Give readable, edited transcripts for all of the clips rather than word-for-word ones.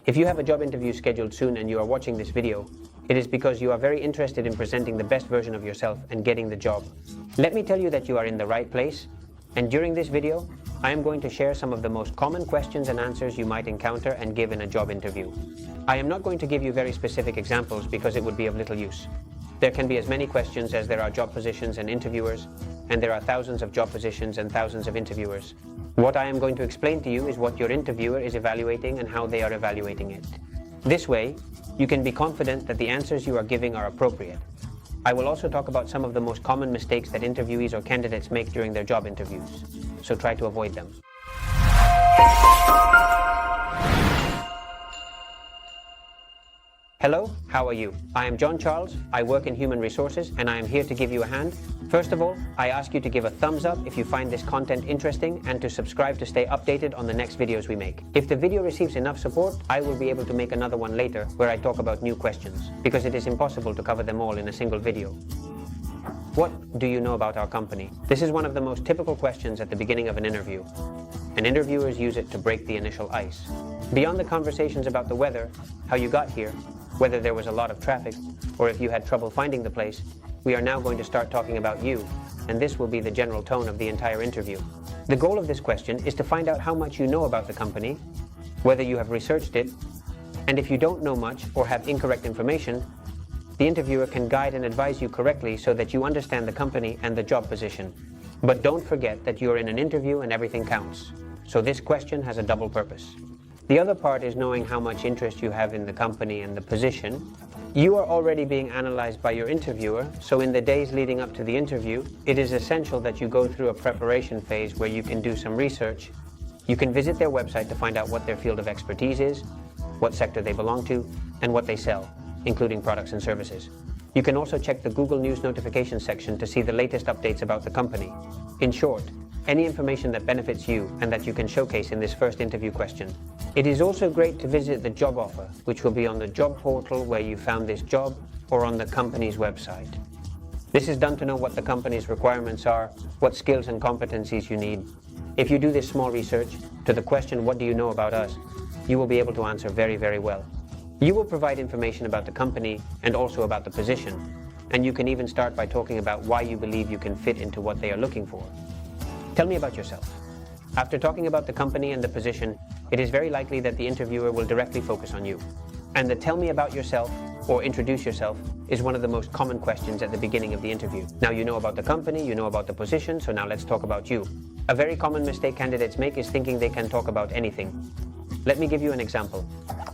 If you have a job interview scheduled soon and you are watching this video, it is because you are very interested in presenting the best version of yourself and getting the job. Let me tell you that you are in the right place, and during this video, I am going to share some of the most common questions and answers you might encounter and give in a job interview. I am not going to give you very specific examples because it would be of little use. There can be as many questions as there are job positions and interviewers, and there are thousands of job positions and thousands of interviewers. What I am going to explain to you is what your interviewer is evaluating and how they are evaluating it. This way, you can be confident that the answers you are giving are appropriate. I will also talk about some of the most common mistakes that interviewees or candidates make during their job interviews, so try to avoid them. Hello, how are you? I am John Charles, I work in human resources, and I am here to give you a hand. First of all, I ask you to give a thumbs up if you find this content interesting and to subscribe to stay updated on the next videos we make. If the video receives enough support, I will be able to make another one later where I talk about new questions, because it is impossible to cover them all in a single video. What do you know about our company? This is one of the most typical questions at the beginning of an interview, and interviewers use it to break the initial ice. Beyond the conversations about the weather, how you got here, whether there was a lot of traffic, or if you had trouble finding the place, we are now going to start talking about you, and this will be the general tone of the entire interview. The goal of this question is to find out how much you know about the company, whether you have researched it, and if you don't know much or have incorrect information, the interviewer can guide and advise you correctly so that you understand the company and the job position. But don't forget that you're in an interview and everything counts. So this question has a double purpose. The other part is knowing how much interest you have in the company and the position. You are already being analyzed by your interviewer, so in the days leading up to the interview, it is essential that you go through a preparation phase where you can do some research. You can visit their website to find out what their field of expertise is, what sector they belong to, and what they sell, including products and services. You can also check the Google News notifications section to see the latest updates about the company. In short, any information that benefits you and that you can showcase in this first interview question. It is also great to visit the job offer, which will be on the job portal where you found this job or on the company's website. This is done to know what the company's requirements are, what skills and competencies you need. If you do this small research to the question, what do you know about us, you will be able to answer very, very well. You will provide information about the company and also about the position, and you can even start by talking about why you believe you can fit into what they are looking for. Tell me about yourself. After talking about the company and the position, it is very likely that the interviewer will directly focus on you. And the tell me about yourself or introduce yourself is one of the most common questions at the beginning of the interview. Now you know about the company, you know about the position, so now let's talk about you. A very common mistake candidates make is thinking they can talk about anything. Let me give you an example.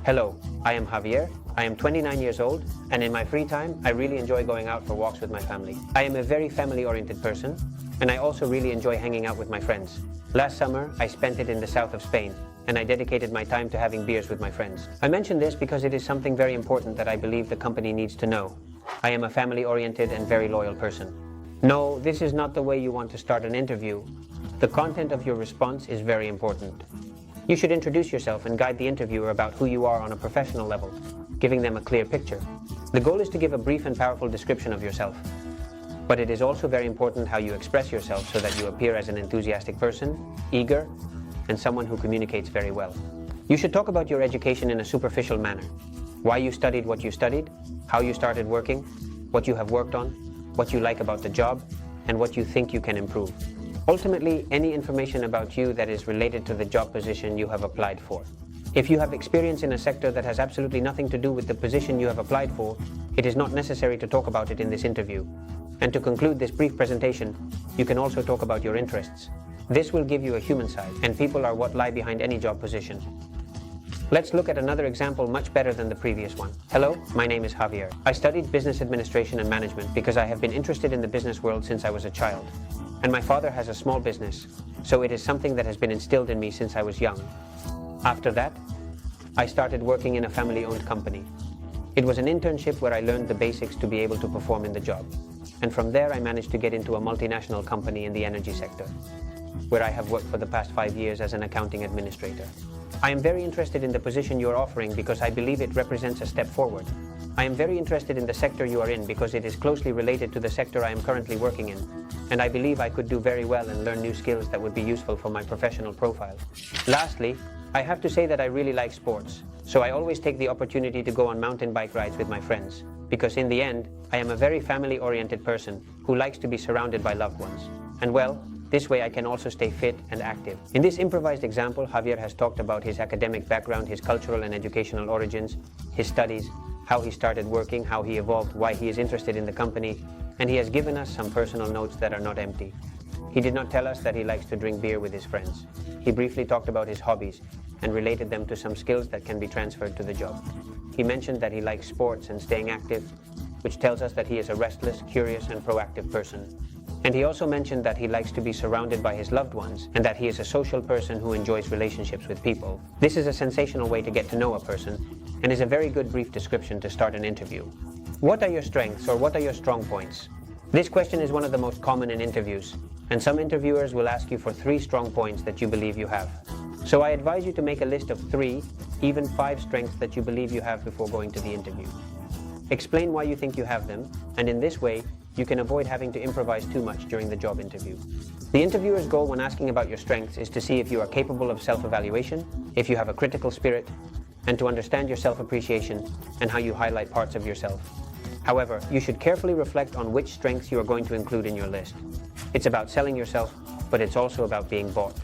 Hello, I am Javier, I am 29 years old, and in my free time, I really enjoy going out for walks with my family. I am a very family-oriented person, and I also really enjoy hanging out with my friends. Last summer, I spent it in the south of Spain, and I dedicated my time to having beers with my friends. I mention this because it is something very important that I believe the company needs to know. I am a family-oriented and very loyal person. No, this is not the way you want to start an interview. The content of your response is very important. You should introduce yourself and guide the interviewer about who you are on a professional level, giving them a clear picture. The goal is to give a brief and powerful description of yourself. But it is also very important how you express yourself so that you appear as an enthusiastic person, eager, and someone who communicates very well. You should talk about your education in a superficial manner. Why you studied what you studied, how you started working, what you have worked on, what you like about the job, and what you think you can improve. Ultimately, any information about you that is related to the job position you have applied for. If you have experience in a sector that has absolutely nothing to do with the position you have applied for, it is not necessary to talk about it in this interview. And to conclude this brief presentation, you can also talk about your interests. This will give you a human side, and people are what lie behind any job position. Let's look at another example much better than the previous one. Hello, my name is Javier. I studied business administration and management because I have been interested in the business world since I was a child. And my father has a small business, so it is something that has been instilled in me since I was young. After that, I started working in a family-owned company. It was an internship where I learned the basics to be able to perform in the job. And from there, I managed to get into a multinational company in the energy sector, where I have worked for the past 5 years as an accounting administrator. I am very interested in the position you are offering because I believe it represents a step forward. I am very interested in the sector you are in because it is closely related to the sector I am currently working in, and I believe I could do very well and learn new skills that would be useful for my professional profile. Lastly, I have to say that I really like sports, so I always take the opportunity to go on mountain bike rides with my friends, because in the end, I am a very family-oriented person who likes to be surrounded by loved ones. And well, this way I can also stay fit and active. In this improvised example, Javier has talked about his academic background, his cultural and educational origins, his studies, how he started working, how he evolved, why he is interested in the company, and he has given us some personal notes that are not empty. He did not tell us that he likes to drink beer with his friends. He briefly talked about his hobbies and related them to some skills that can be transferred to the job. He mentioned that he likes sports and staying active, which tells us that he is a restless, curious, and proactive person. And he also mentioned that he likes to be surrounded by his loved ones and that he is a social person who enjoys relationships with people. This is a sensational way to get to know a person and is a very good brief description to start an interview. What are your strengths or what are your strong points? This question is one of the most common in interviews, and some interviewers will ask you for 3 strong points that you believe you have. So I advise you to make a list of 3, even 5 strengths that you believe you have before going to the interview. Explain why you think you have them, and in this way, you can avoid having to improvise too much during the job interview. The interviewer's goal when asking about your strengths is to see if you are capable of self-evaluation, if you have a critical spirit, and to understand your self-appreciation and how you highlight parts of yourself. However, you should carefully reflect on which strengths you are going to include in your list. It's about selling yourself, but it's also about being bought.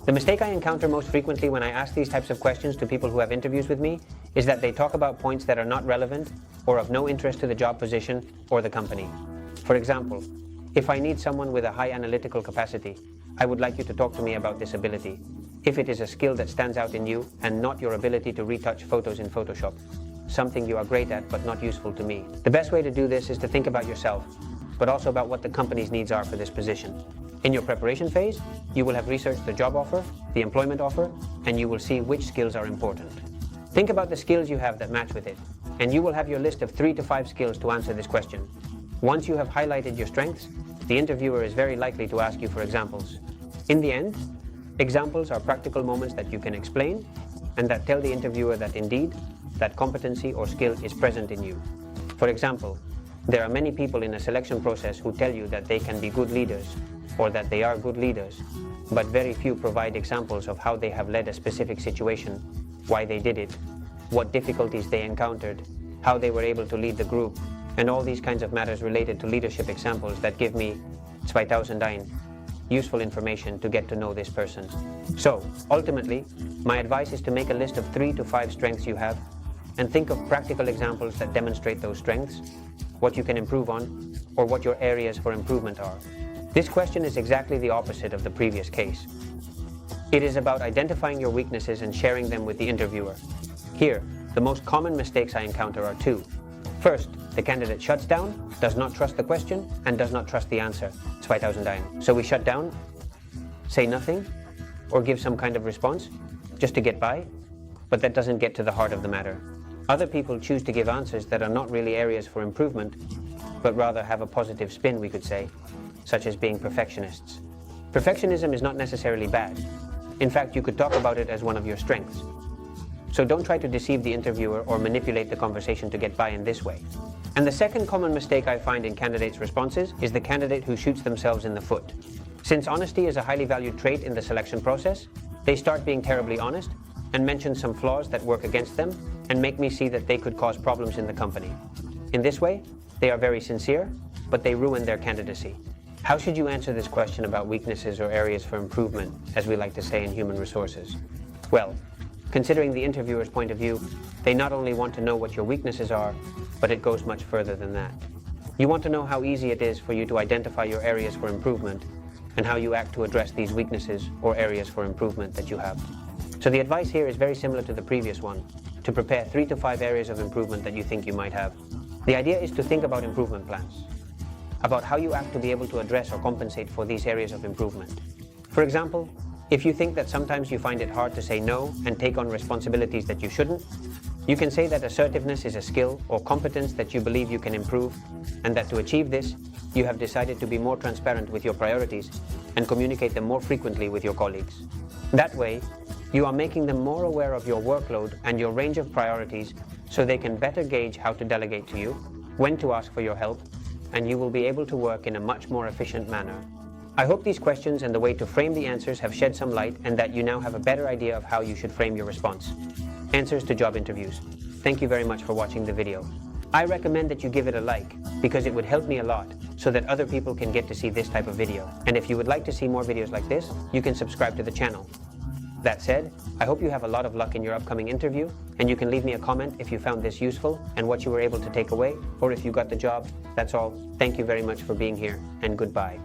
The mistake I encounter most frequently when I ask these types of questions to people who have interviews with me is that they talk about points that are not relevant or of no interest to the job position or the company. For example, if I need someone with a high analytical capacity, I would like you to talk to me about this ability, if it is a skill that stands out in you and not your ability to retouch photos in Photoshop, something you are great at but not useful to me. The best way to do this is to think about yourself, but also about what the company's needs are for this position. In your preparation phase, you will have researched the job offer, the employment offer, and you will see which skills are important. Think about the skills you have that match with it, and you will have your list of 3 to 5 skills to answer this question. Once you have highlighted your strengths, the interviewer is very likely to ask you for examples. In the end, examples are practical moments that you can explain and that tell the interviewer that indeed, that competency or skill is present in you. For example, there are many people in a selection process who tell you that they can be good leaders or that they are good leaders, but very few provide examples of how they have led a specific situation, why they did it, what difficulties they encountered, how they were able to lead the group, and all these kinds of matters related to leadership examples that give me 2001 useful information to get to know this person. So, ultimately, my advice is to make a list of 3 to 5 strengths you have and think of practical examples that demonstrate those strengths, what you can improve on, or what your areas for improvement are. This question is exactly the opposite of the previous case. It is about identifying your weaknesses and sharing them with the interviewer. Here, the most common mistakes I encounter are 2. First, the candidate shuts down, does not trust the question, and does not trust the answer. 2001. So we shut down, say nothing, or give some kind of response, just to get by, but that doesn't get to the heart of the matter. Other people choose to give answers that are not really areas for improvement, but rather have a positive spin, we could say, such as being perfectionists. Perfectionism is not necessarily bad. In fact, you could talk about it as one of your strengths. So don't try to deceive the interviewer or manipulate the conversation to get by in this way. And the second common mistake I find in candidates' responses is the candidate who shoots themselves in the foot. Since honesty is a highly valued trait in the selection process, they start being terribly honest and mention some flaws that work against them and make me see that they could cause problems in the company. In this way, they are very sincere, but they ruin their candidacy. How should you answer this question about weaknesses or areas for improvement, as we like to say in human resources? Well, considering the interviewer's point of view, they not only want to know what your weaknesses are, but it goes much further than that. You want to know how easy it is for you to identify your areas for improvement and how you act to address these weaknesses or areas for improvement that you have. So the advice here is very similar to the previous one, to prepare 3 to 5 areas of improvement that you think you might have. The idea is to think about improvement plans, about how you act to be able to address or compensate for these areas of improvement. For example, if you think that sometimes you find it hard to say no and take on responsibilities that you shouldn't, you can say that assertiveness is a skill or competence that you believe you can improve, and that to achieve this, you have decided to be more transparent with your priorities and communicate them more frequently with your colleagues. That way, you are making them more aware of your workload and your range of priorities so they can better gauge how to delegate to you, when to ask for your help, and you will be able to work in a much more efficient manner. I hope these questions and the way to frame the answers have shed some light and that you now have a better idea of how you should frame your response. Answers to job interviews. Thank you very much for watching the video. I recommend that you give it a like because it would help me a lot so that other people can get to see this type of video. And if you would like to see more videos like this, you can subscribe to the channel. That said, I hope you have a lot of luck in your upcoming interview, and you can leave me a comment if you found this useful and what you were able to take away, or if you got the job. That's all. Thank you very much for being here, and goodbye.